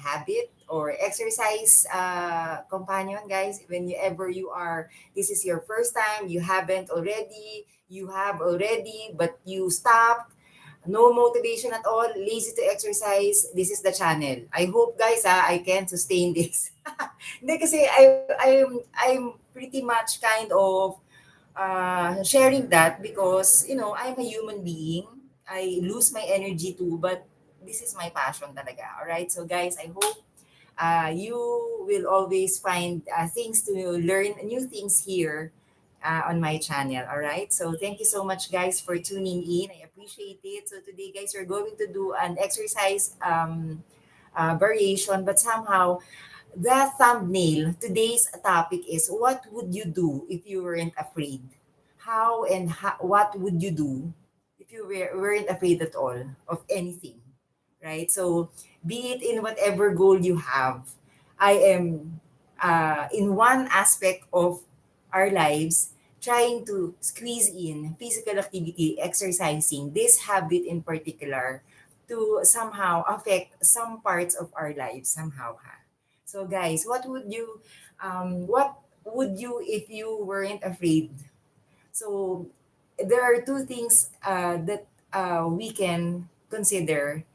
habit or exercise companion, guys. Whenever you are, this is your first time, you haven't already, you have already, but you stopped, no motivation at all, lazy to exercise, this is the channel. I hope guys I can sustain this. Hindi kasi I'm pretty much kind of sharing that because I'm a human being. I lose my energy too, but this is my passion talaga. All right, so guys, I hope you will always find things to learn, new things here on my channel. All right. So thank you so much, guys, for tuning in. I appreciate it. So today, guys, we're going to do an exercise variation, but somehow the thumbnail, today's topic is what would you do if you weren't afraid? What would you do if you weren't afraid at all of anything? Right? So, be it in whatever goal you have, I am in one aspect of our lives trying to squeeze in physical activity, exercising, this habit in particular to somehow affect some parts of our lives somehow. Ha? So guys, what would you if you weren't afraid? So there are two things that we can consider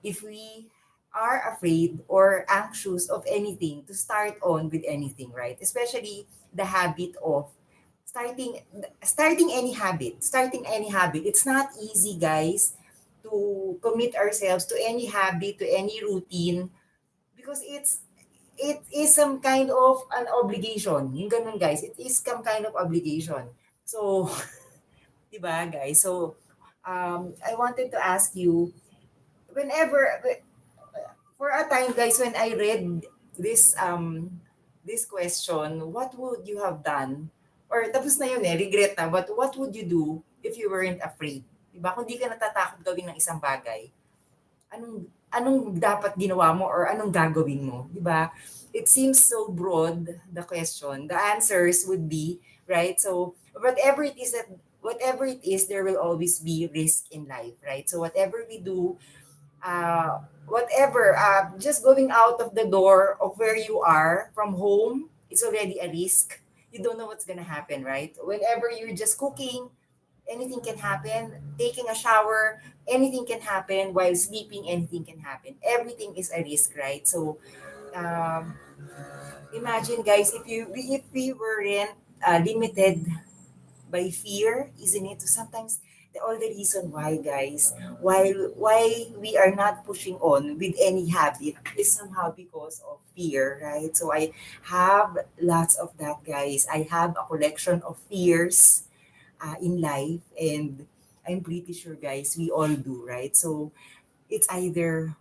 if we are afraid or anxious of anything to start on with anything, right? Especially the habit of starting starting any habit. It's not easy, guys, to commit ourselves to any habit, to any routine because it is some kind of an obligation. Yung ganun, guys. It is some kind of obligation. So, di ba, guys? So, I wanted to ask you, whenever, for a time, guys, when I read this question, what would you have done? Or tapos na yun regret na, but what would you do if you weren't afraid? Di ba? Kung di ka natatakot gawin ng isang bagay, anong dapat ginawa mo or anong gagawin mo, 'di ba? It seems so broad the question. The answers would be, right? So whatever it is there will always be risk in life, right? So whatever we do, whatever just going out of the door of where you are from home, it's already a risk. You don't know what's going to happen, right? Whenever you're just cooking, anything can happen. Taking a shower, anything can happen. While sleeping, anything can happen. Everything is a risk, right? So, um, imagine, guys, if we weren't limited by fear, isn't it? So sometimes all the reason why, guys, why we are not pushing on with any habit is somehow because of fear, right? So I have lots of that, guys. I have a collection of fears in life, and I'm pretty sure, guys, we all do, right? So it's either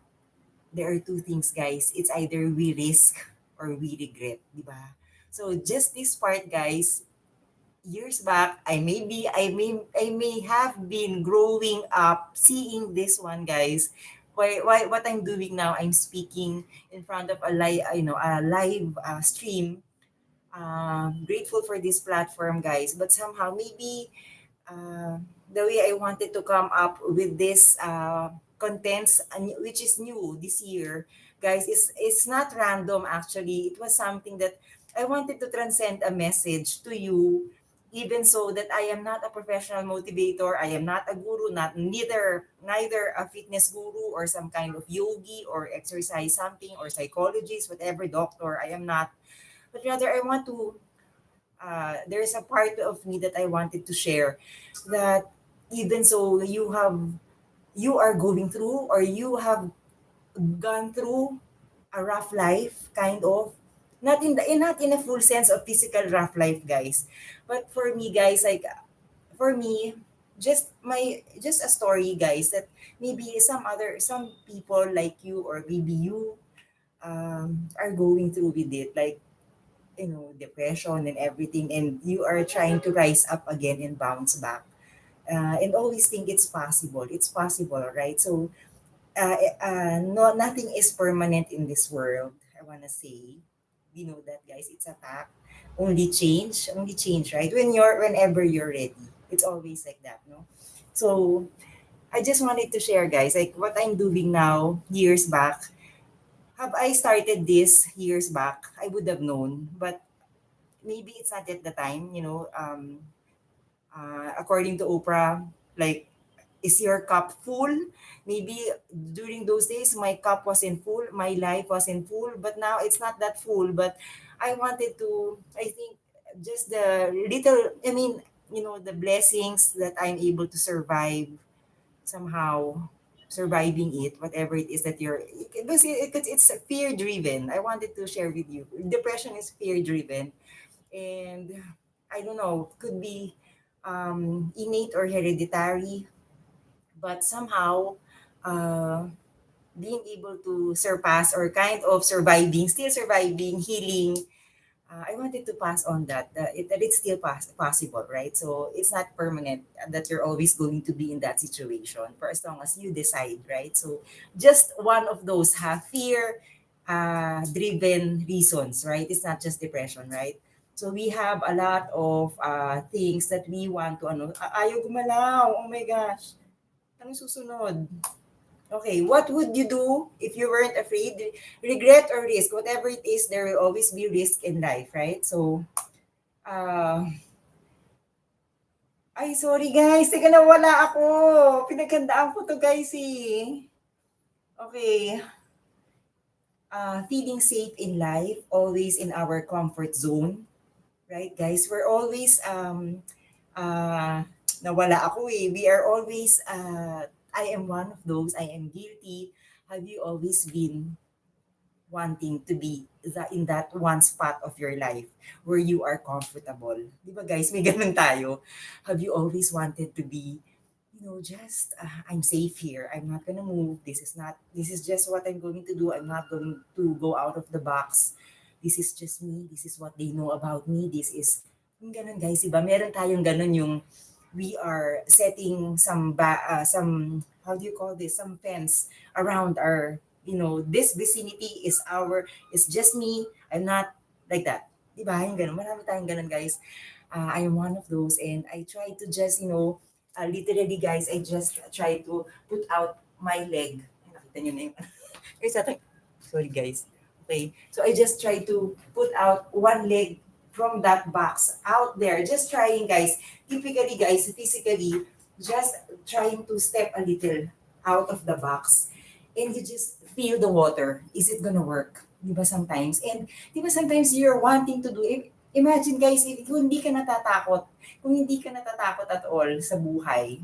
there are two things, guys. It's either we risk or we regret, di ba? So just this part, guys, years back, I may have been growing up seeing this one, guys. What I'm doing now, I'm speaking in front of a live stream. Grateful for this platform, guys. But somehow, maybe the way I wanted to come up with this contents, which is new this year, guys, it's not random actually. It was something that I wanted to transcend a message to you, even so that I am not a professional motivator, I am not a guru, not neither a fitness guru or some kind of yogi or exercise something or psychologist, whatever doctor. I am not, but rather I want to there's a part of me that I wanted to share that even so you are going through or you have gone through a rough life, kind of, not in a full sense of physical rough life, guys, but for me, guys, like for me, just a story, guys, that maybe some people like you or maybe you are going through with it, like depression and everything, and you are trying to rise up again and bounce back, and always think it's possible, right? So no, nothing is permanent in this world, I want to say. You know that, guys, it's a fact. Only change, right? Whenever you're ready, it's always like that, no? So I just wanted to share, guys, like what I'm doing now years back. Have I started this years back? I would have known, but maybe it's not at the time, according to Oprah, like, is your cup full? Maybe during those days, my cup wasn't full, my life wasn't full, but now it's not that full. But I wanted to, I think, just the little, the blessings that I'm able to survive somehow, surviving it, whatever it is that it's fear driven. I wanted to share with you. Depression is fear driven, and I don't know, could be innate or hereditary, but somehow uh, being able to surpass or kind of surviving, still surviving, healing. I wanted to pass on that it's still possible, right? So it's not permanent that you're always going to be in that situation for as long as you decide, right? So just one of those fear driven reasons, right? It's not just depression, right? So we have a lot of things that we want to ayaw gumalaw. Oh my gosh. Anong susunod? Okay, what would you do if you weren't afraid? Regret or risk, whatever it is, there will always be risk in life, right? So, uh, ay, sorry guys, teka nawala ako. Pinaghandaan ko to guys eh. Okay, feeling safe in life, always in our comfort zone, right guys? We're always, uh, nawala ako eh. We are always, I am one of those, I am guilty. Have you always been wanting to be in that one spot of your life where you are comfortable? Di ba guys, may ganun tayo. Have you always wanted to be, just I'm safe here. I'm not gonna move. This is just what I'm going to do. I'm not going to go out of the box. This is just me. This is what they know about me. This is, yung ganun guys, di ba? Meron tayong ganun yung we are setting some, how do you call this, some fence around our, this vicinity is just me. I'm not like that. Di ba? Yung ganun. Marami tayong ganun guys. I am one of those, and I try to just, literally guys, I just try to put out my leg. Nakita niyo na yung, guys, sorry guys. Okay. So I just try to put out one leg from that box out there. Just trying guys. Typically guys, physically, just trying to step a little out of the box. And you just feel the water. Is it gonna work? Di ba sometimes? And di ba sometimes you're wanting to do it. Imagine guys, kung hindi ka natatakot, kung hindi ka natatakot at all sa buhay,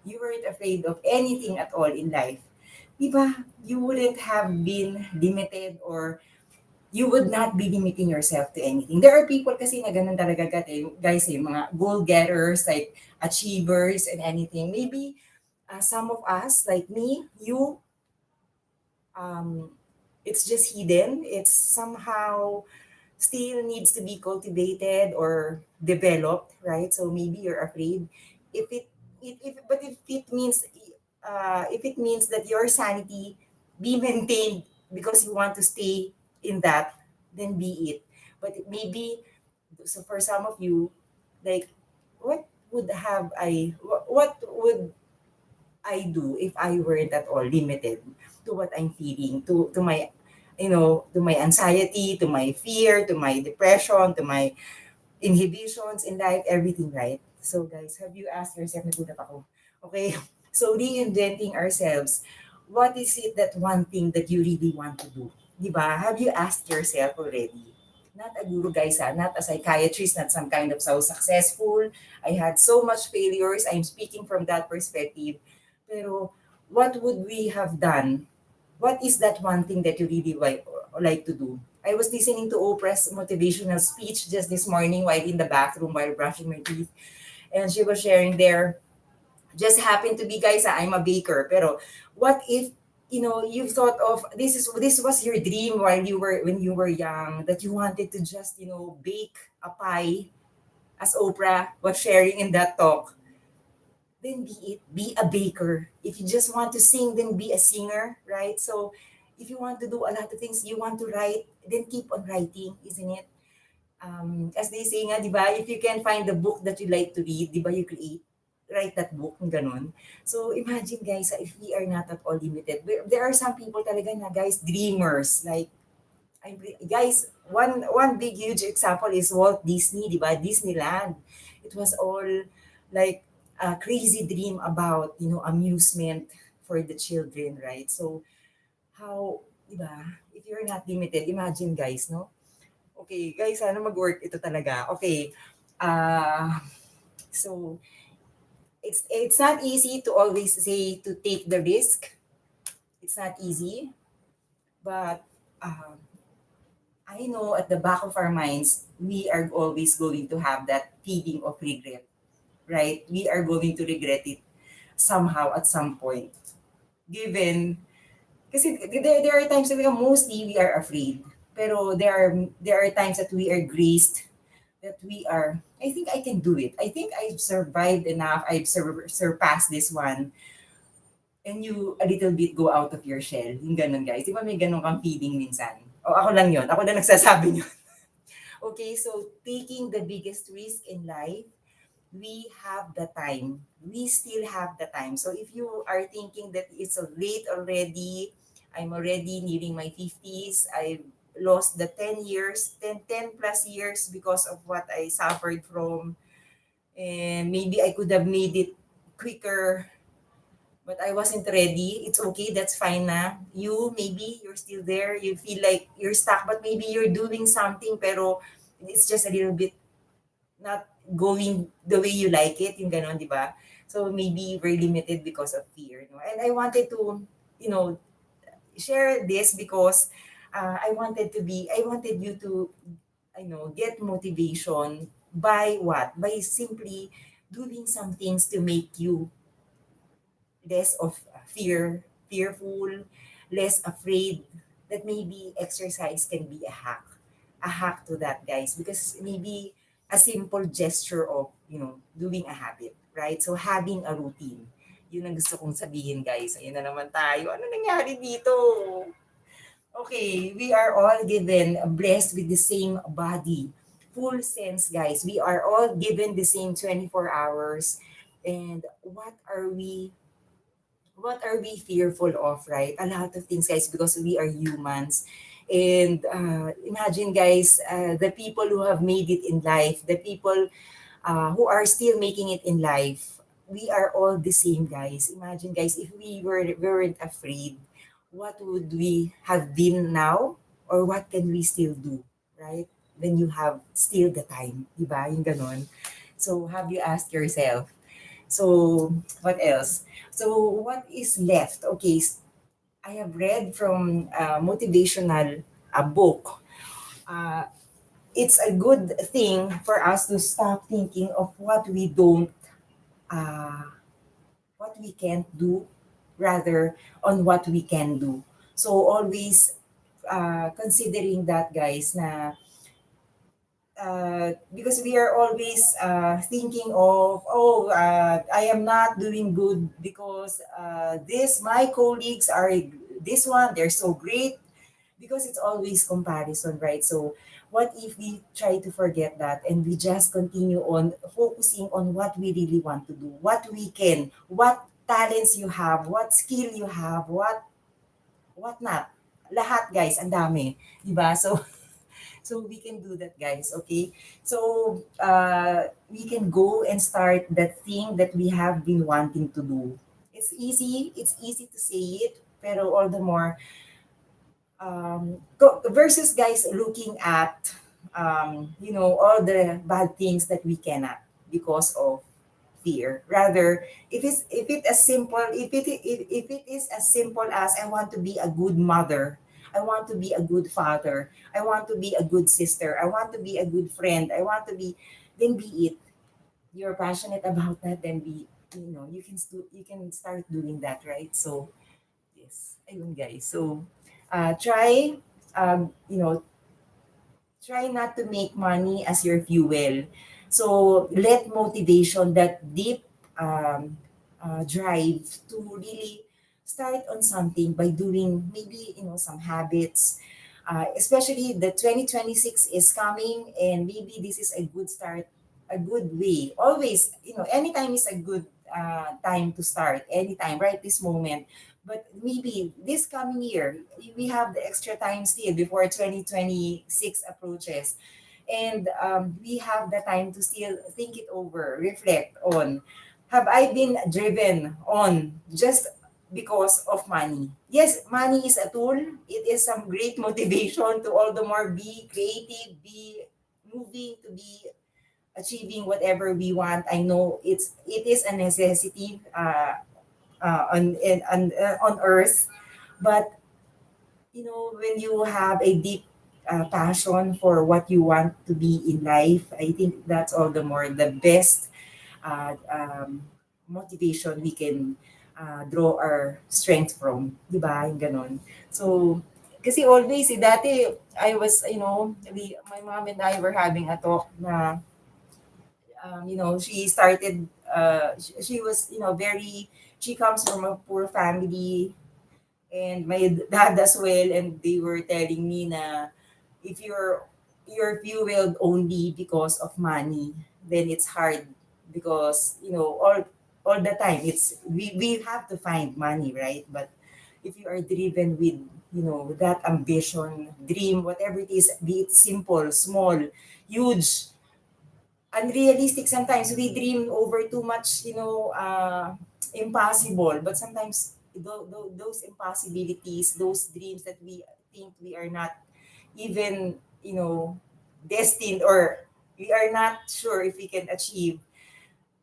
you weren't afraid of anything at all in life, di ba, you wouldn't have been limited, or you would not be limiting yourself to anything. There are people kasi na ganun talaga guys, mga goal getters, like achievers and anything. Maybe some of us, like me, you, um, it's just hidden. It's somehow still needs to be cultivated or developed, right? So maybe you're afraid. If it, but if it means that your sanity be maintained because you want to stay in that, then be it. But maybe, so for some of you, like, what would I do if I weren't at all limited to what I'm feeling, to my, to my anxiety, to my fear, to my depression, to my inhibitions in life, everything, right? So guys, have you asked yourself, nagulat ako. Okay, so reinventing ourselves, what is it, that one thing that you really want to do? Di ba? Have you asked yourself already? Not a guru guys, not a psychiatrist, not some kind of so successful. I had so much failures. I'm speaking from that perspective. Pero what would we have done? What is that one thing that you really like to do? I was listening to Oprah's motivational speech just this morning while in the bathroom while brushing my teeth. And she was sharing there, just happened to be, guys, I'm a baker. Pero what if, you've thought of, this was your dream when you were young, that you wanted to just, bake a pie, as Oprah was sharing in that talk. Then be a baker. If you just want to sing, then be a singer, right? So if you want to do a lot of things, you want to write, then keep on writing, isn't it? As they say nga, di ba, if you can find the book that you like to read, di ba, you create. write that book, yung ganun. So imagine guys, if we are not at all limited, there are some people talaga na guys, dreamers, like, guys, one big huge example is Walt Disney, di ba? Disneyland. It was all like a crazy dream about, amusement for the children, right? So how, di ba? If you're not limited, imagine guys, no? Okay, guys, sana mag-work ito talaga. Okay. So it's not easy to always say to take the risk. It's not easy, but um, I know at the back of our minds, we are always going to have that feeling of regret, right? We are going to regret it somehow at some point. Given, kasi there are times that mostly we are afraid. Pero there are times that we are graced, that we are, I think I can do it. I think I've survived enough. I've surpassed this one. And you a little bit go out of your shell. Yung ganun, guys. Di ba may ganun kang feeling minsan? O ako lang yon. Ako na nagsasabi nyo. Okay, so taking the biggest risk in life, we have the time. We still have the time. So if you are thinking that it's late already, I'm already nearing my 50s, I've lost the 10 years, 10 plus years because of what I suffered from, and maybe I could have made it quicker, but I wasn't ready. It's okay, that's fine na. You, maybe you're still there, you feel like you're stuck, but maybe you're doing something, pero it's just a little bit not going the way you like it, yung ganon, di ba? So maybe we're limited because of fear. No? And I wanted to, you know, share this because I wanted you to, get motivation by what? By simply doing some things to make you less of fearful, less afraid, that maybe exercise can be a hack to that, guys, because maybe a simple gesture of, doing a habit, right? So having a routine. Yun ang gusto kong sabihin, guys. Ayun na naman tayo. Ano nangyari dito? Okay, we are all given, blessed with the same body. Full sense, guys. We are all given the same 24 hours. And what are we fearful of, right? A lot of things, guys, because we are humans. And imagine, guys, the people who have made it in life, the people who are still making it in life, we are all the same, guys. Imagine, guys, if we weren't afraid, what would we have been now? Or what can we still do, right? When you have still the time, di ba? Yung ganon. So, have you asked yourself, so, what else? So, what is left? Okay, I have read from a motivational book. Uh, it's a good thing for us to stop thinking of uh, what we can't do, rather on what we can do. So, always considering that, guys, na because we are always thinking of, I am not doing good because my colleagues are this one, they're so great, because it's always comparison, right? So what if we try to forget that and we just continue on focusing on what we really want to do, what we can, what talents you have, what skill you have, what not. Lahat, guys, ang dami, di ba? So so we can do that, guys, okay? So we can go and start that thing that we have been wanting to do. It's easy to say it, pero all the more, versus, guys, looking at, all the bad things that we cannot because of fear. Rather, if it is as simple as, I want to be a good mother, I want to be a good father, I want to be a good sister, I want to be a good friend, I want to be, then be it. You're passionate about that, then you can start doing that, right? So yes, ayun, guys. So try, you know try not to make money as your fuel. So let motivation, that deep drive to really start on something by doing maybe some habits. Especially the 2026 is coming, and maybe this is a good start, a good way. Always, anytime is a good time to start anytime, right this moment. But maybe this coming year, we have the extra time still before 2026 approaches. And we have the time to still think it over, reflect on, have I been driven on just because of money? Yes, money is a tool. It is some great motivation to all the more be creative, be moving, to be achieving whatever we want. I know it is a necessity on earth, but when you have a deep passion for what you want to be in life, I think that's all the more the best motivation we can draw our strength from, di ba? Yung ganon. So, kasi always, dati, I was, my mom and I were having a talk na, she started, she was, she comes from a poor family, and my dad as well, and they were telling me na if you're fueled only because of money, then it's hard because all the time we have to find money, right? But if you are driven with that ambition, dream, whatever it is, be it simple, small, huge, unrealistic, sometimes we dream over too much, impossible. But sometimes those impossibilities, those dreams that we think we are not even, destined, or we are not sure if we can achieve,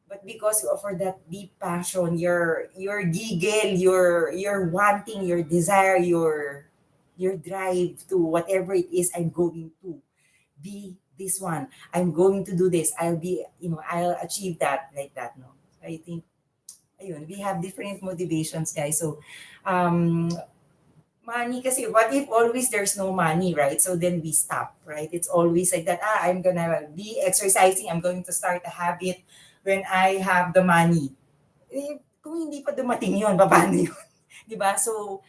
but because you offer that deep passion, your giggle, your wanting, your desire, your drive to whatever it is, I'm going to be this one. I'm going to do this. I'll achieve that, like that, no? I think, ayun, we have different motivations, guys. So, money kasi, what if always there's no money, right? So then we stop, right? It's always like that, I'm gonna be exercising, I'm going to start a habit when I have the money. Kung hindi pa dumating yun, paano yun? Di ba? So,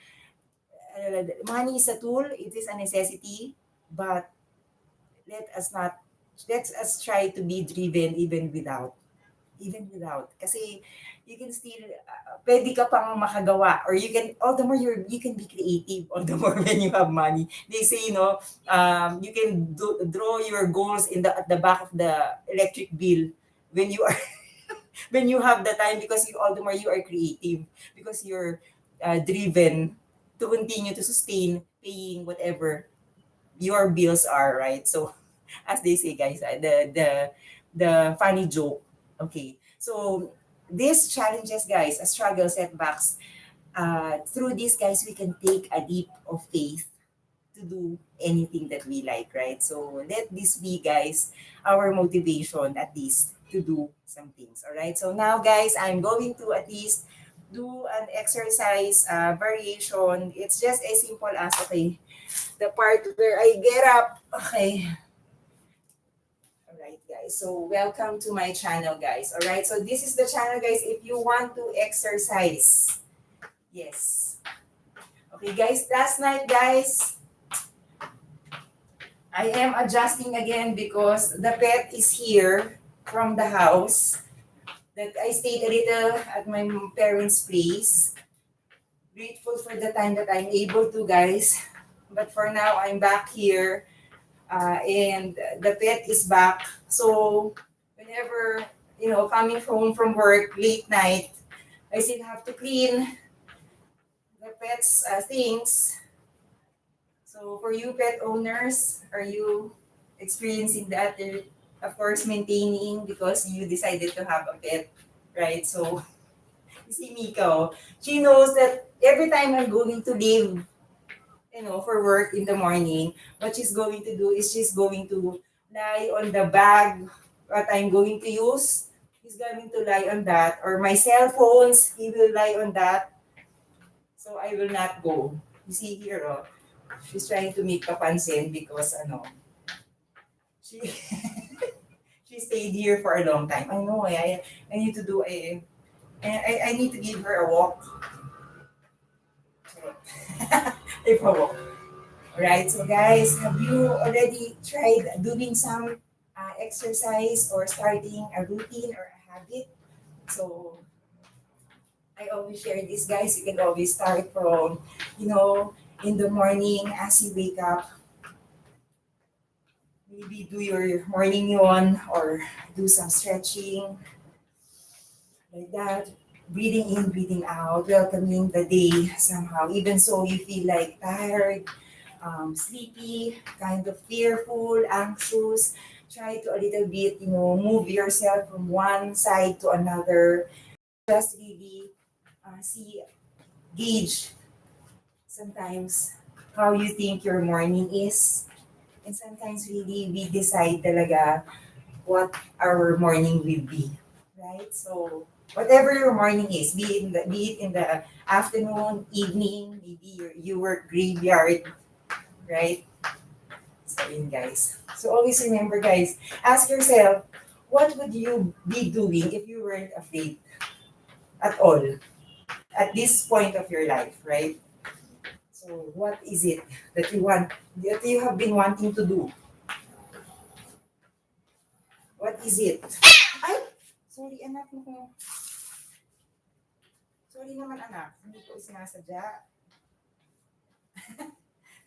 money is a tool, it is a necessity, but let us not, let us try to be driven even without, kasi you can still pwede ka pang makagawa, or you can, all the more you can be creative all the more when you have money. They say, you can draw your goals at the back of the electric bill when you are when you have the time, because all the more you are creative, because you're driven to continue to sustain paying whatever your bills are, right? So, as they say, guys, the funny joke. Okay, so these challenges, guys, struggles, setbacks. Through these, guys, we can take a leap of faith to do anything that we like, right? So let this be, guys, our motivation at least to do some things. All right. So now, guys, I'm going to at least do an exercise variation. It's just as simple as, okay, the part where I get up. Okay. All right, guys. So welcome to my channel, guys. All right. So this is the channel, guys, if you want to exercise. Yes. Okay, guys. Last night, guys, I am adjusting again because the pet is here from the house. That I stayed a little at my parents' place. Grateful for the time that I'm able to, guys. But for now, I'm back here, and the pet is back. So whenever, coming home from work late night, I still have to clean the pet's things. So for you pet owners, are you experiencing that? You're, of course, maintaining because you decided to have a pet, right? So you see Miko, she knows that every time I'm going to leave, for work in the morning, what she's going to do is she's going to lie on the bag what I'm going to use. He's going to lie on that. Or my cell phones, he will lie on that. So I will not go. You see here, oh, she's trying to make papansin because, she, she stayed here for a long time. I know, I need to do I need to give her a walk. If a walk. Right, so guys, have you already tried doing some exercise or starting a routine or a habit? So I always share this, guys. You can always start from, you know, in the morning as you wake up. Maybe do your morning yawn or do some stretching like that. Breathing in, breathing out, welcoming the day somehow. Even so, you feel like tired, sleepy, kind of fearful, anxious. Try to a little bit, move yourself from one side to another. Just really see, gauge sometimes how you think your morning is. And sometimes really we decide talaga what our morning will be. Right? So whatever your morning is, be it in the afternoon, evening, maybe you work graveyard, right? So yun guys. So always remember guys, ask yourself, what would you be doing if you weren't afraid at all at this point of your life, right? So what is it that you have been wanting to do? What is it? Ay! Sorry anak mo. Sorry naman anak, hindi ko sinasadya.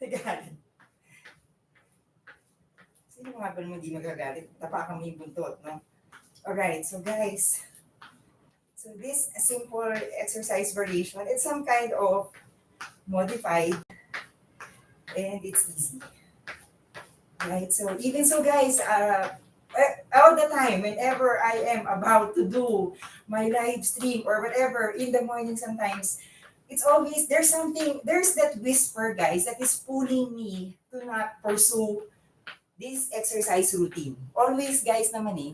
Nagalit. Sino nga ba naman di magagalit? Tapakan mo yung buntot, no? Alright, so guys, so this simple exercise variation, it's some kind of modified and it's easy. Right? So even so guys, all the time, whenever I am about to do my live stream or whatever in the morning sometimes, it's always, there's that whisper guys that is pulling me to not pursue this exercise routine. Always guys naman eh.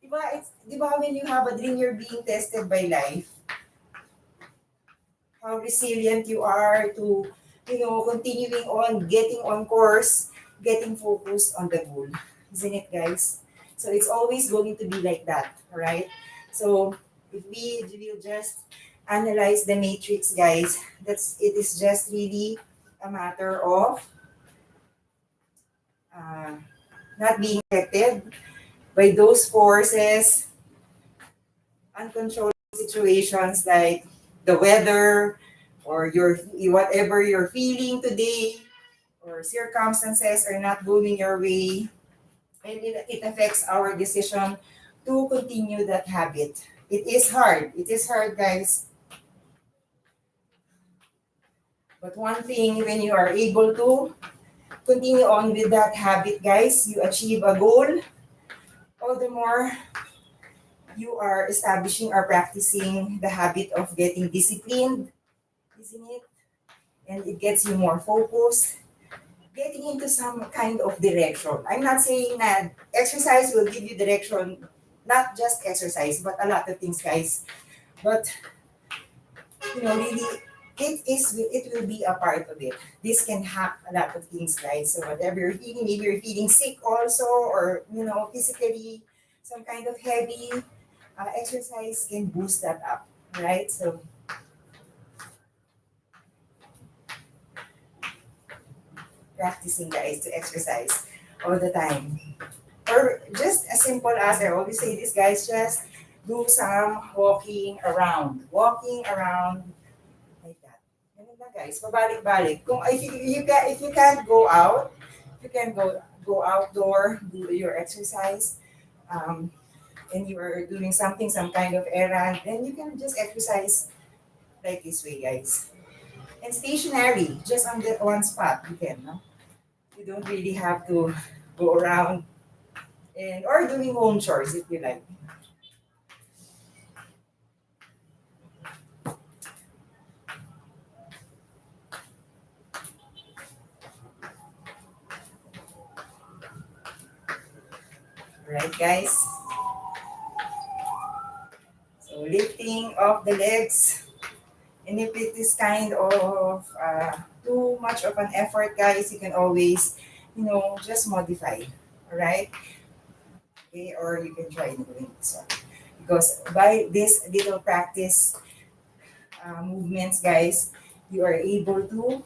Diba when you have a dream, you're being tested by life, how resilient you are to, continuing on, getting on course, getting focused on the goal. Isn't it, guys? So it's always going to be like that, right? So if we will just analyze the matrix, guys, it is just really a matter of uh, not being affected by those forces, uncontrolled situations like the weather or whatever you're feeling today or circumstances are not going your way, and it affects our decision to continue that habit. It is hard guys, but one thing, when you are able to continue on with that habit guys, you achieve a goal, all the more you are establishing or practicing the habit of getting disciplined, isn't it? And it gets you more focused, getting into some kind of direction. I'm not saying that exercise will give you direction, not just exercise, but a lot of things, guys. But really, it will be a part of it. This can hack a lot of things, guys. So whatever you're feeling, maybe you're feeling sick also, or physically, some kind of heavy exercise can boost that up, right? So practicing, guys, to exercise all the time. Or just as simple as, I always say this, guys, just do some walking around like that. Ganun lang guys, pabalik-balik. Kung if you can't go out, you can go outdoor, do your exercise, um, and you are doing something, some kind of errand, then you can just exercise like this way, guys. And stationary, just on that one spot, you can, no? You don't really have to go around and or doing home chores if you like. Right, guys? So lifting of the legs. And if it is kind of too much of an effort, guys, you can always, just modify. All right? Okay, or you can try doing this one. Because by this little practice movements, guys, you are able to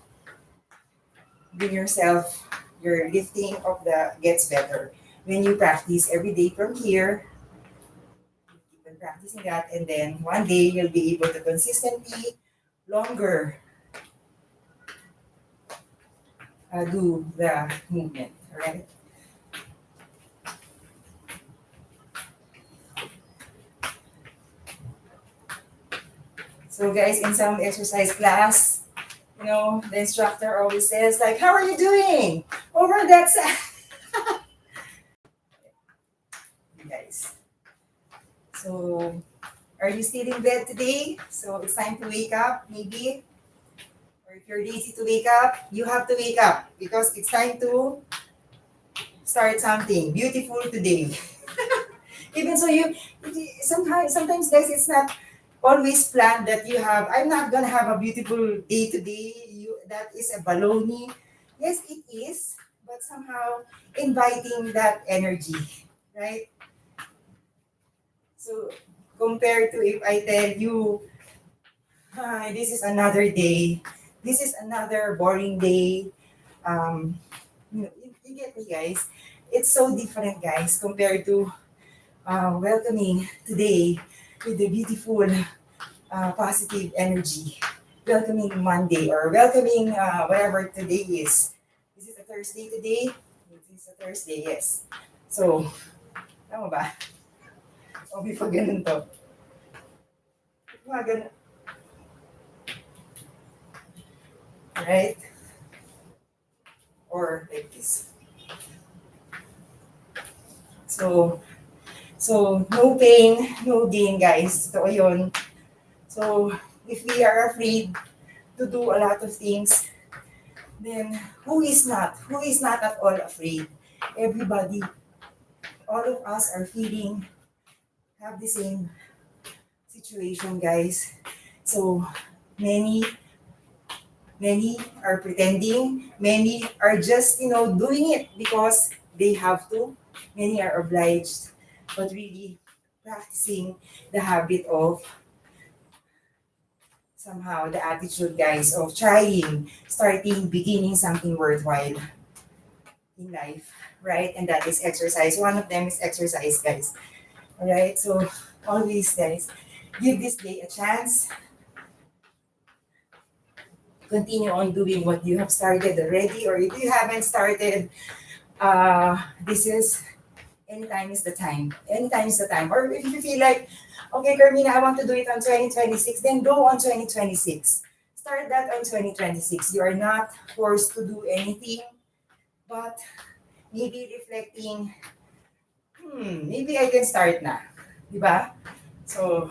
bring yourself, your lifting of the gets better. When you practice every day from here, keep on practicing that, and then one day you'll be able to consistently longer do the movement, all right? So guys, in some exercise class, the instructor always says like, how are you doing? Over that side. Guys. So are you still in bed today? So it's time to wake up, maybe. Or if you're lazy to wake up, you have to wake up because it's time to start something beautiful today. Even so, sometimes guys, it's not always planned that you have. I'm not gonna have a beautiful day today. That is a baloney. Yes, it is, but somehow inviting that energy, right? So compared to if I tell you, hi, this is another day. This is another boring day. Um, you get me, guys. It's so different, guys, compared to welcoming today with the beautiful, positive energy. Welcoming Monday or welcoming whatever today is. Is it a Thursday today? It is a Thursday, yes. So, tama ba? O may pag ganun to. Mga ganun. Right? Or like this. So, no pain, no gain, guys. Totoo yun. So, if we are afraid to do a lot of things, then who is not? Who is not at all afraid? Everybody, all of us are feeling, have the same situation, guys. So, many, many are pretending, many are just, doing it because they have to. Many are obliged, but really practicing the habit of somehow the attitude, guys, of trying, starting, beginning something worthwhile in life, right? And that is exercise. One of them is exercise, guys. All right, so always, guys, give this day a chance. Continue on doing what you have started already, or if you haven't started, this is anytime is the time. Anytime is the time. Or if you feel like, okay, Carmina, I want to do it on 2026, then go on 2026. Start that on 2026. You are not forced to do anything, but maybe reflecting, maybe I can start na. Diba? So,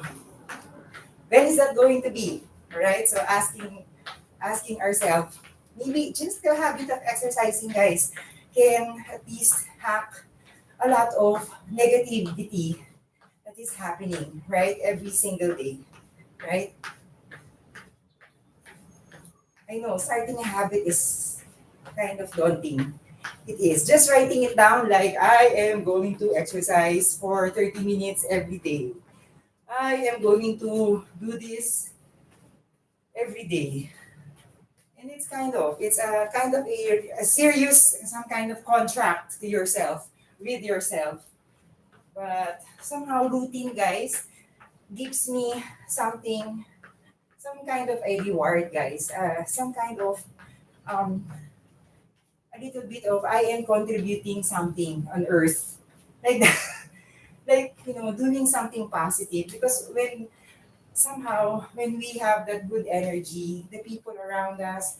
when is that going to be? All right? So, asking ourselves, maybe just the habit of exercising, guys, can at least hack a lot of negativity that is happening, right? Every single day, right? I know starting a habit is kind of daunting. It is. Just writing it down like I am going to exercise for 30 minutes every day. I am going to do this every day. And it's a kind of a serious, some kind of contract to yourself, with yourself. But somehow routine, guys, gives me something, some kind of a reward, guys. Some kind of, um, a little bit of I am contributing something on earth. Like that. Like, doing something positive. Because when we have that good energy, the people around us,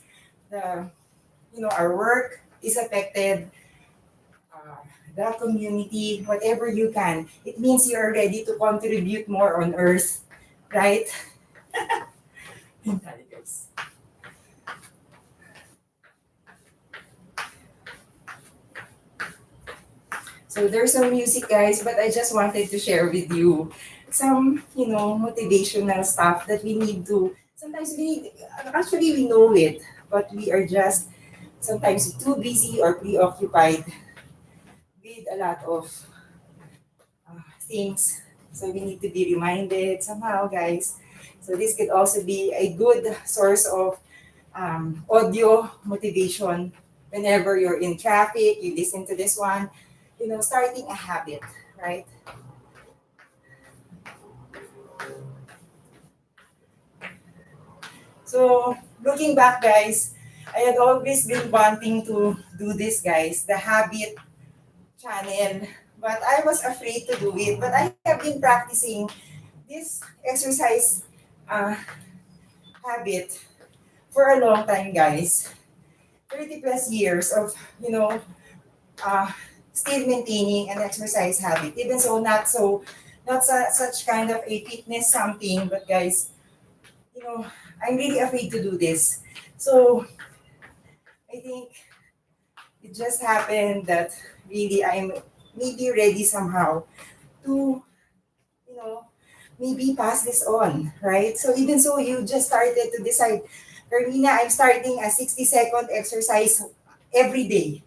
our work is affected, uh, the community, whatever you can. It means you are ready to contribute more on earth, right? Intelligence. So there's some music, guys, but I just wanted to share with you some, motivational stuff that we need to. Sometimes actually we know it, but we are just sometimes too busy or preoccupied with a lot of things. So we need to be reminded somehow, guys. So this could also be a good source of audio motivation. Whenever you're in traffic, you listen to this one, starting a habit, right? So, looking back, guys, I had always been wanting to do this, guys, the habit channel. But I was afraid to do it. But I have been practicing this exercise uh, habit for a long time, guys. 30 plus years of, you know, uh, still maintaining an exercise habit. Even so, not such kind of a fitness something, but guys, I'm really afraid to do this. So I think it just happened that really I'm maybe ready somehow to, you know, maybe pass this on, right? So even so, you just started to decide, Carmina, I'm starting a 60-second exercise every day.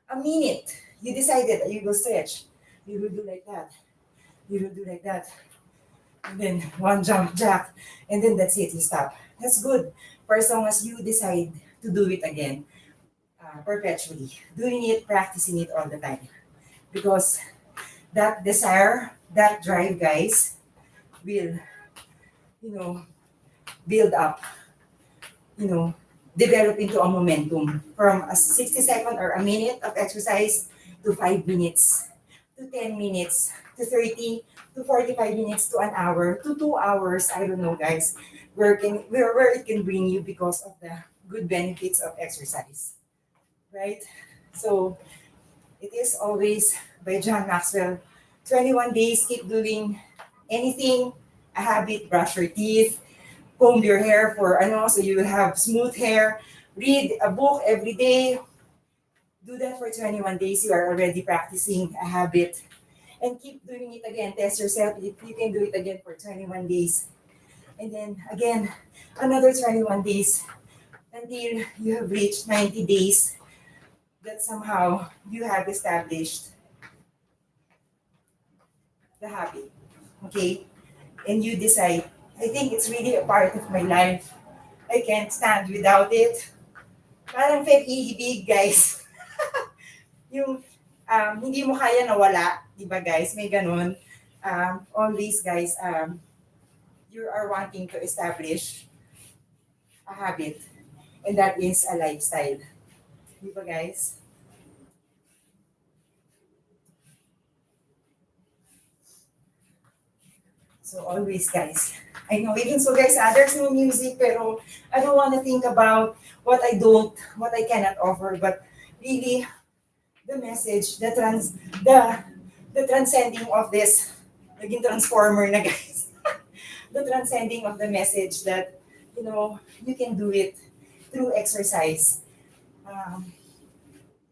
A minute. You decided you will stretch. You will do like that. You will do like that. And then one jump jack. And then that's it. You stop. That's good. For as long as you decide to do it again, perpetually. Doing it, practicing it all the time. Because that desire, that drive, guys, will, you know, build up, you know, develop into a momentum from a 60-second or a minute of exercise to 5 minutes, to 10 minutes, to 30, to 45 minutes, to an hour, to 2 hours. I don't know, guys, where it can bring you because of the good benefits of exercise, right? So it is always by John Maxwell. 21 days, keep doing anything, a habit, brush your teeth, comb your hair for ano, so you will have smooth hair. Read a book every day. Do that for 21 days. You are already practicing a habit. And keep doing it again. Test yourself if you can do it again for 21 days. And then again, another 21 days until you have reached 90 days that somehow you have established the habit. Okay? And you decide, I think it's really a part of my life. I can't stand without it. Parang ibig, guys. Yung hindi mo kaya nawala, di ba guys? May ganun. Always, guys, you are wanting to establish a habit. And that is a lifestyle. Di ba guys? So always, guys. I know, even so, guys, there's no music, pero I don't want to think about what I cannot offer, but really, the message, the transcending of this, naging transformer na, guys. The transcending of the message that, you can do it through exercise. Um,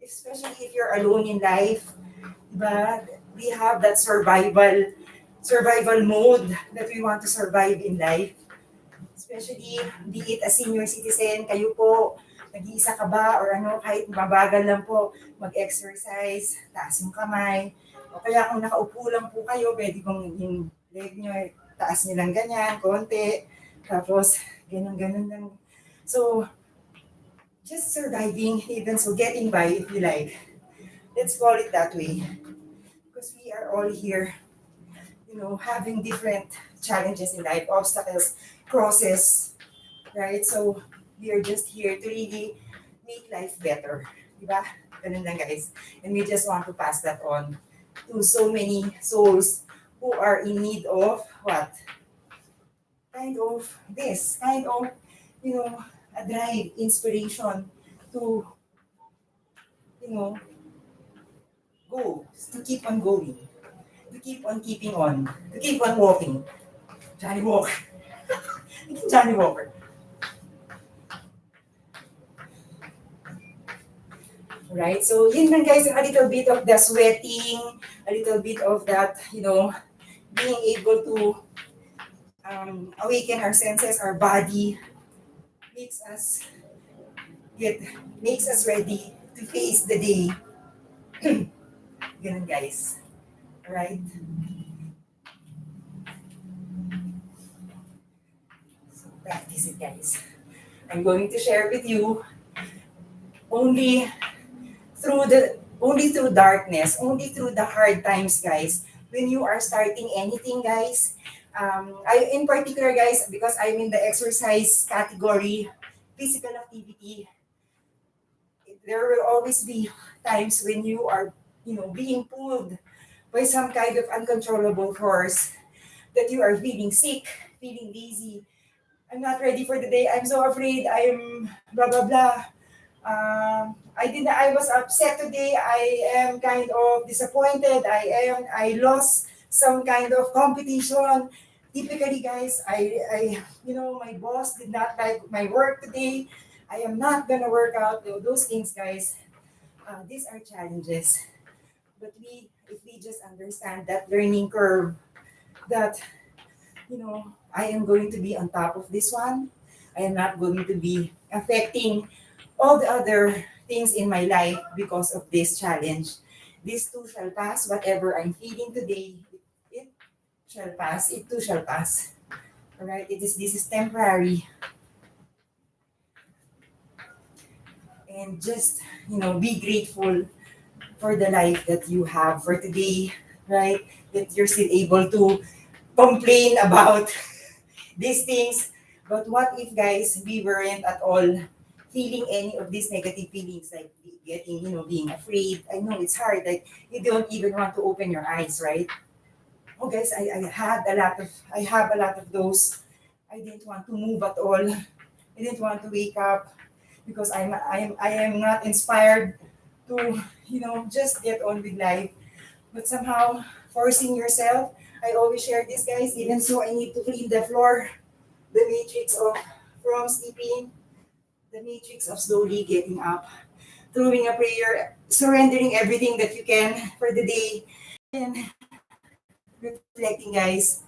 Especially if you're alone in life, but we have that survival mode that we want to survive in life. Especially, be it a senior citizen, kayo po, nag-iisa ka ba, or ano, kahit mabagal lang po, mag-exercise, taas yung kamay, o kaya kung nakaupo lang po kayo, pwede kong yung leg nyo, taas nyo lang ganyan, konti, tapos ganun-ganun lang. So, just surviving, even so, getting by if you like. Let's call it that way. Because we are all here, having different challenges in life, obstacles, crosses, right? So, we are just here to really make life better. Diba? Ganun lang, guys. And we just want to pass that on to so many souls who are in need of what? Kind of this, kind of, a drive, inspiration to, you know, go, to keep on going, to keep on keeping on, to keep on walking. Johnny Walker. Johnny Walker. Right? So, yun lang guys, a little bit of the sweating, a little bit of that, being able to awaken our senses, our body, makes us get, makes us ready to face the day. Ganun guys. Right? So, practice it guys. I'm going to share with you only only through darkness, only through the hard times, guys. When you are starting anything, guys, I in particular, guys, because I'm in the exercise category, physical activity, there will always be times when you are, being pulled by some kind of uncontrollable force that you are feeling sick, feeling lazy. I'm not ready for the day. I'm so afraid. I'm blah blah blah. I was upset today. I am kind of disappointed. I lost some kind of competition. Typically, guys, my boss did not like my work today. I am not gonna work out. Those things, guys. These are challenges. But if we just understand that learning curve, that I am going to be on top of this one. I am not going to be affecting all the other things in my life because of this challenge. This too shall pass. Whatever I'm feeling today, it shall pass. It too shall pass. All right. This is temporary, and just be grateful for the life that you have for today. Right. That you're still able to complain about these things. But what if, guys, we weren't at all feeling any of these negative feelings, like getting, being afraid? I know it's hard. Like you don't even want to open your eyes, right? Oh, guys, I have a lot of those. I didn't want to move at all. I didn't want to wake up because I am not inspired to, just get on with life. But somehow forcing yourself. I always share this, guys. Even so, I need to clean the floor, the matrix of from sleeping, the matrix of slowly getting up, throwing a prayer, surrendering everything that you can for the day, and reflecting, guys.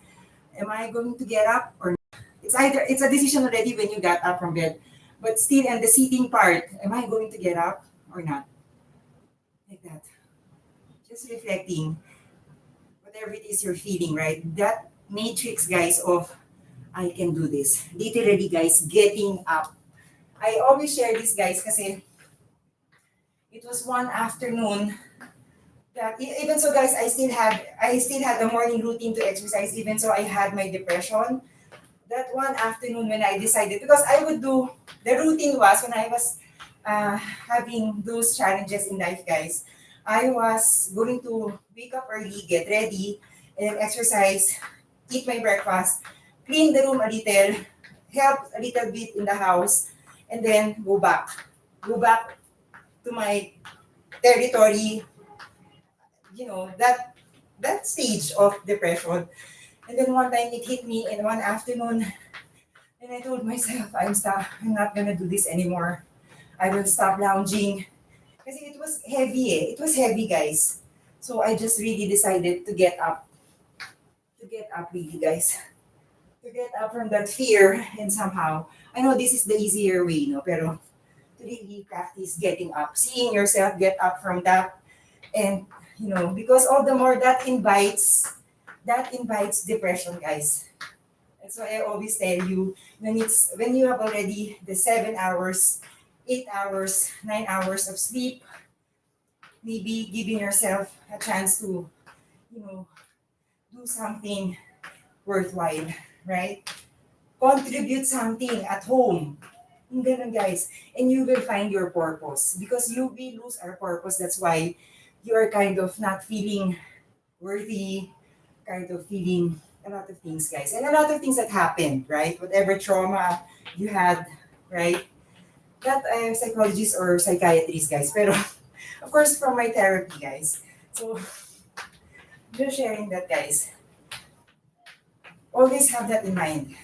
Am I going to get up or not? It's a decision already when you got up from bed, but still, and the seating part, am I going to get up or not? Like that. Just reflecting, whatever it is you're feeling, right? That matrix, guys, of I can do this. Literally, guys, getting up. I always share this, guys, kasi it was one afternoon that even so, guys, I still had a morning routine to exercise. Even so, I had my depression. That one afternoon when I decided, because I would do the routine was when I was having those challenges in life, guys. I was going to wake up early, get ready, and then exercise, eat my breakfast, clean the room a little, help a little bit in the house, and then go back. Go back to my territory, that stage of depression. And then one time it hit me in one afternoon, and I told myself, I'm not gonna do this anymore. I will stop lounging. Because it was heavy eh. It was heavy, guys. So I just really decided to get up. To get up, really, guys. To get up from that fear, and somehow, I know this is the easier way, no? Pero to really practice getting up, seeing yourself get up from that, and because all the more that invites depression, guys. And so I always tell you, when you have already the 7 hours, 8 hours, 9 hours of sleep, maybe giving yourself a chance to you know do something worthwhile, right? Contribute something at home. Yung ganun, guys. And you will find your purpose. Because we lose our purpose. That's why you are kind of not feeling worthy, kind of feeling a lot of things, guys. And a lot of things that happened, right? Whatever trauma you had, right? Not psychologists or psychiatrists, guys. Pero, of course, from my therapy, guys. So, just sharing that, guys. Always have that in mind.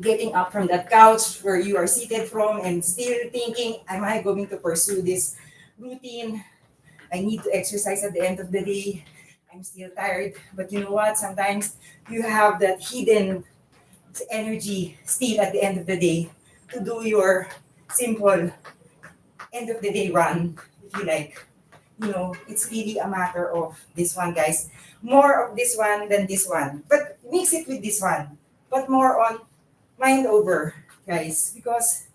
Getting up from that couch where you are seated from and still thinking, am I going to pursue this routine? I need to exercise at the end of the day. I'm still tired. But you know what? Sometimes you have that hidden energy still at the end of the day to do your simple end of the day run, if you like. It's really a matter of this one, guys. More of this one than this one. But mix it with this one. But more on mind over, guys. Because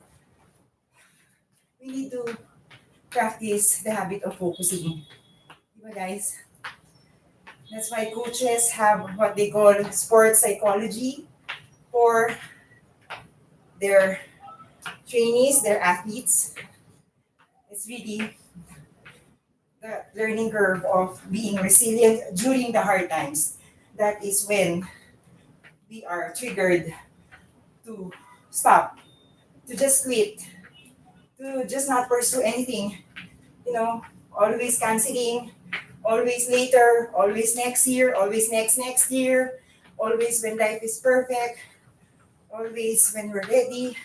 we need to practice the habit of focusing. Diba, guys? That's why coaches have what they call sports psychology for their trainees, their athletes. It's really the learning curve of being resilient during the hard times. That is when we are triggered to stop, to just quit, to just not pursue anything, you know, always canceling, always later, always next year, always next year, always when life is perfect, always when we're ready.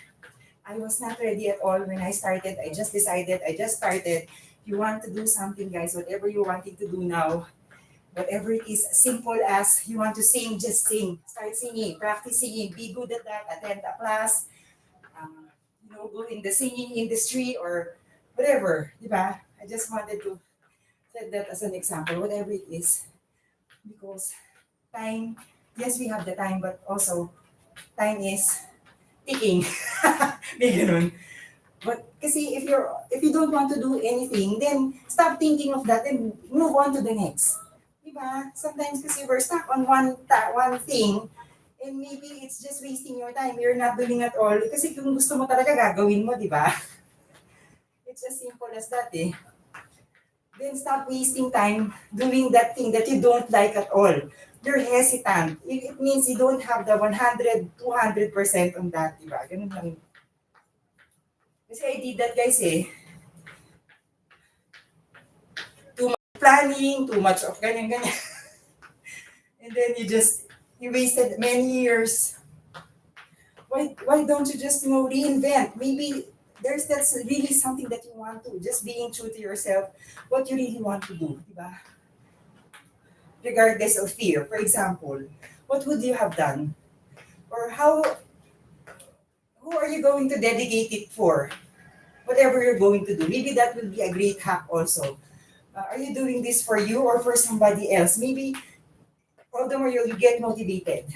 I was not ready at all when I started. I just decided, I just started. You want to do something, guys, whatever you wanting to do now, whatever it is, simple as you want to sing, just sing. Start singing, practice singing, be good at that, attend a class, go in the singing industry or whatever, di ba? I just wanted to set that as an example, whatever it is. Because time, yes, we have the time, but also time is ticking. May ganun. But kasi if you don't want to do anything, then stop thinking of that and move on to the next. Diba? Sometimes kasi we're stuck on one thing and maybe it's just wasting your time. You're not doing at all. Kasi kung gusto mo talaga gagawin mo, di ba? It's as simple as that eh. Then stop wasting time doing that thing that you don't like at all. You're hesitant. It means you don't have the 100, 200% on that, di ba? Ganun lang. Kasi I did that, guys eh. Too much planning, too much of ganyan. And then you wasted many years. Why don't you just, reinvent? Maybe that's really something that you want to, just being true to yourself, what you really want to do, di ba? Regardless of fear. For example, what would you have done? Or who are you going to dedicate it for? Whatever you're going to do. Maybe that will be a great hack also. Are you doing this for you or for somebody else? Maybe all the more you'll get motivated.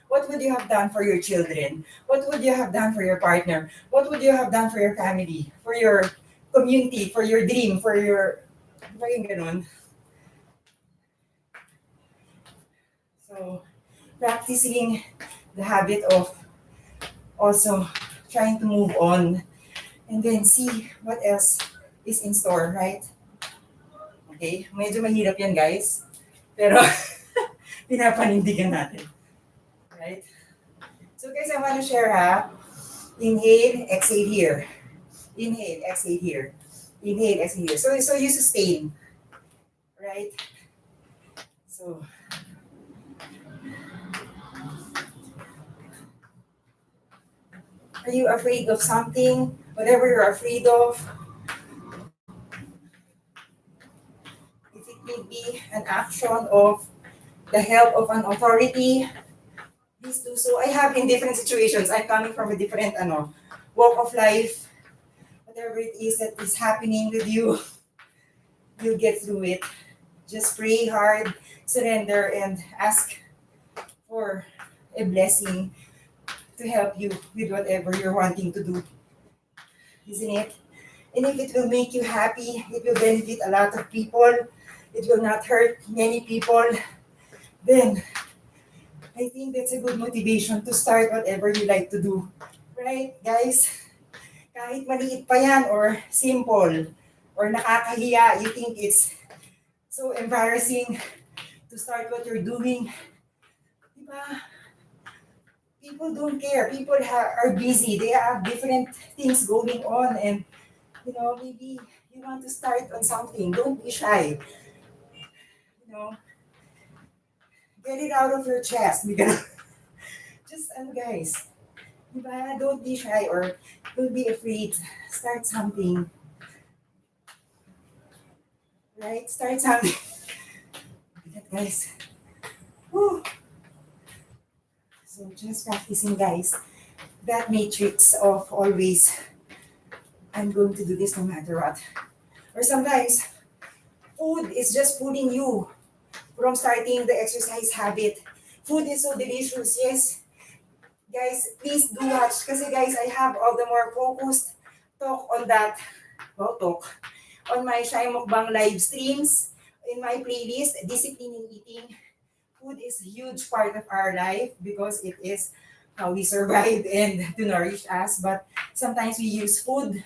What would you have done for your children? What would you have done for your partner? What would you have done for your family, for your community, for your dream, for your... Yung ganun. So, practicing the habit of also trying to move on and then see what else is in store, right? Okay, medyo mahirap yan, guys. Pero, pinapanindigan natin. Right? So guys, I want to share ha. Inhale, exhale here. Inhale, exhale here. Inhale, exhale here. So you sustain. Right? So, are you afraid of something? Whatever you're afraid of, if it may be an action of the help of an authority, please do so. I have in different situations. I'm coming from a different walk of life. Whatever it is that is happening with you, you'll get through it. Just pray hard, surrender, and ask for a blessing to help you with whatever you're wanting to do. Isn't it? And if it will make you happy, it will benefit a lot of people, it will not hurt many people, then I think that's a good motivation to start whatever you like to do. Right, guys? Kahit maliit pa yan or simple or nakakahiya, you think it's so embarrassing to start what you're doing. Diba? People don't care. People are busy. They have different things going on and, maybe you want to start on something. Don't be shy. Get it out of your chest. Just, guys, diba? Don't be shy or don't be afraid. Start something. Right? Start something. Guys. Whew. So just practicing, guys. That matrix of always, I'm going to do this no matter what. Or sometimes, food is just pulling you from starting the exercise habit. Food is so delicious, yes. Guys, please do watch. Kasi guys, I have all the more focused talk on that. On my Shy Mukbang live streams. in my playlist, discipline in eating. Food is a huge part of our life because it is how we survive and to nourish us. But sometimes we use food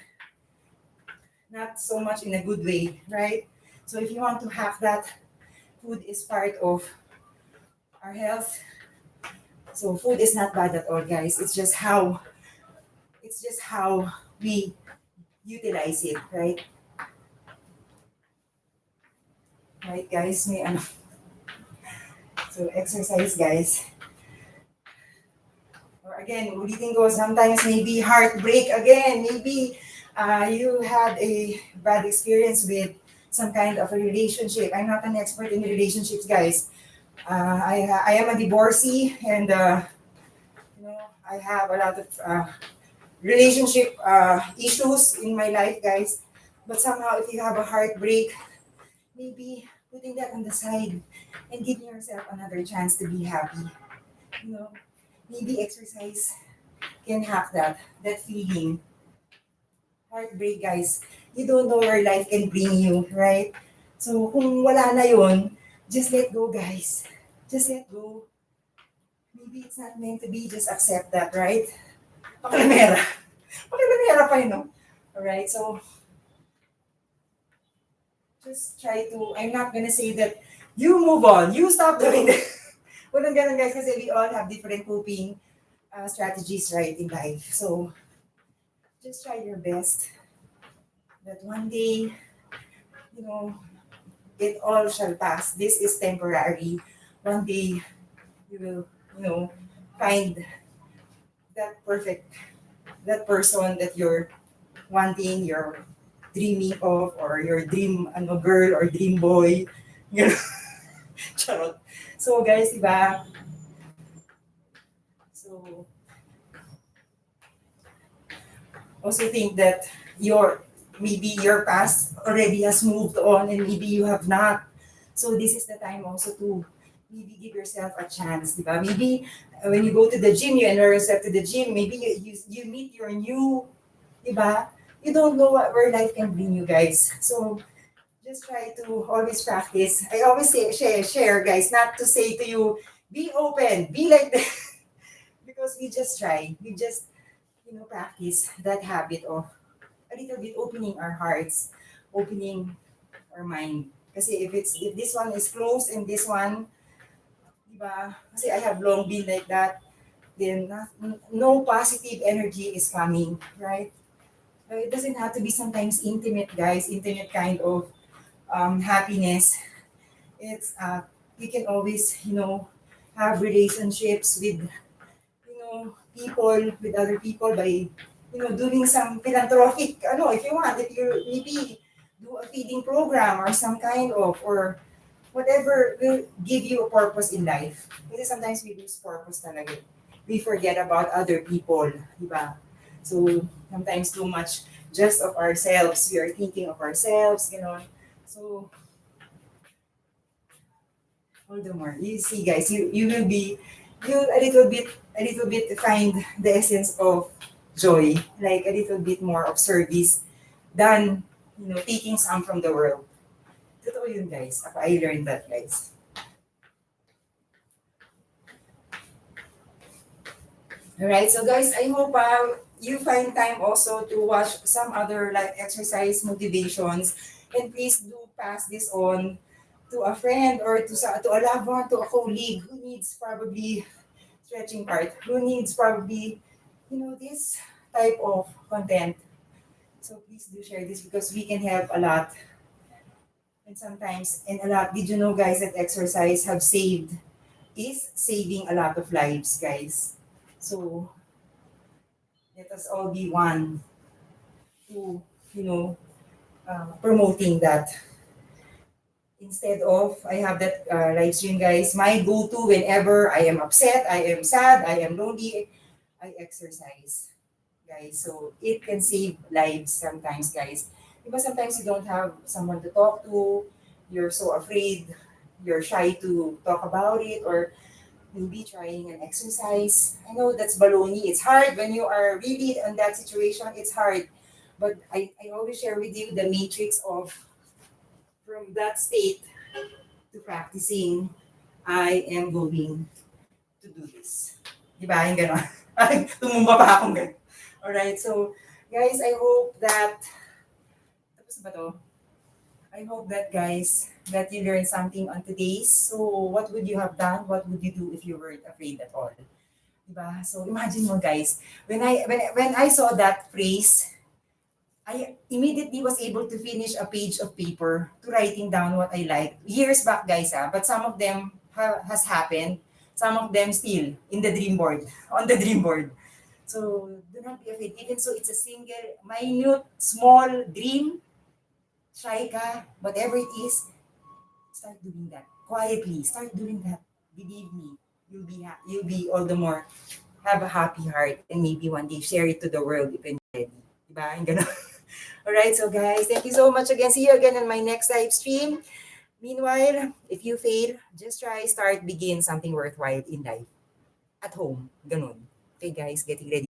not so much in a good way, right? So if you want to hack that, food is part of our health. So food is not bad at all, guys. It's just how we utilize it, right? Right, guys? May ano. So exercise, guys. Or again, ulitin ko, sometimes maybe heartbreak again. Maybe you had a bad experience with some kind of a relationship. I'm not an expert in relationships, guys. I am a divorcee, and I have a lot of relationship issues in my life, guys. But somehow, if you have a heartbreak, maybe putting that on the side and giving yourself another chance to be happy. You know, maybe exercise can hack that feeling. Heartbreak, guys. You don't know where life can bring you, right? So kung wala na yun, just let go, guys. Just let go. Maybe it's not meant to be, just accept that, right? Pakilamera. Pakilamera pa yun, no? Alright, so just try to, I'm not gonna say that you move on, you stop doing that. Walang ganun, guys, kasi we all have different coping strategies, right, in life. So just try your best that one day, you know, it all shall pass. This is temporary. One day you will, you know, find that perfect, that person that you're wanting, you're dreaming of, or your dream girl or dream boy. You know, charot. So guys, diba? So also think that your maybe your past already has moved on and maybe you have not. So this is the time also to maybe give yourself a chance, diba? Maybe when you go to the gym, you enroll yourself to the gym, maybe you meet your new, diba? You don't know where life can bring you, guys. So just try to always practice. I always say share, guys, not to say to you, be open, be like that. Because we just try. We just, practice that habit of a little bit opening our hearts, opening our mind. Kasi if this one is closed and this one, di ba? Kasi I have long been like that, then no positive energy is coming, right? It doesn't have to be sometimes intimate, guys, intimate kind of happiness. It's we can always, have relationships with, people, with other people by, doing some philanthropic, if you want, if you maybe do a feeding program or some kind of, or whatever will give you a purpose in life. Kasi sometimes we lose purpose talaga. We forget about other people, di ba? So sometimes too much just of ourselves. We are thinking of ourselves, So all the more. You see, guys, you will be you a little bit find the essence of joy, like a little bit more of service than taking some from the world. Totoo yun, guys. I learned that, guys. Alright, so guys, I hope you find time also to watch some other like exercise motivations, and please do pass this on to a friend or to a loved one, to a colleague who needs probably stretching part, who needs probably this type of content. So please do share this because we can help a lot. And sometimes, and a lot, did you know, guys, that exercise is saving a lot of lives, guys. So let us all be one to, promoting that. Instead of, I have that live stream, guys, my go-to whenever I am upset, I am sad, I am lonely, I exercise, guys. So it can save lives sometimes, guys. Because sometimes you don't have someone to talk to, you're so afraid, you're shy to talk about it, or maybe trying an exercise. I know that's baloney. It's hard when you are really in that situation. It's hard. But I always share with you the matrix of from that state. to practicing, I am going to do this. Di ba? Yung gano'n. Ay, tumumba pa akong gano'n. Alright, so guys, I hope that, tapos na ba to? I hope that guys, that you learned something on today's. So what would you have done? What would you do if you weren't afraid at all? Diba? So imagine mo guys, when I saw that phrase, I immediately was able to finish a page of paper to writing down what I like. Years back guys but some of them has happened. Some of them still in the dream board, on the dream board. So do not be afraid. Even so, it's a single, minute, small dream. Try ka, whatever it is, start doing that. Quietly, start doing that. Believe me, you'll be all the more have a happy heart and maybe one day share it to the world if you're ready. Diba? Yung ganun. Alright, so guys, thank you so much again. See you again on my next live stream. Meanwhile, if you fail, just try, start, begin something worthwhile in life. At home. Ganun. Okay guys, getting ready.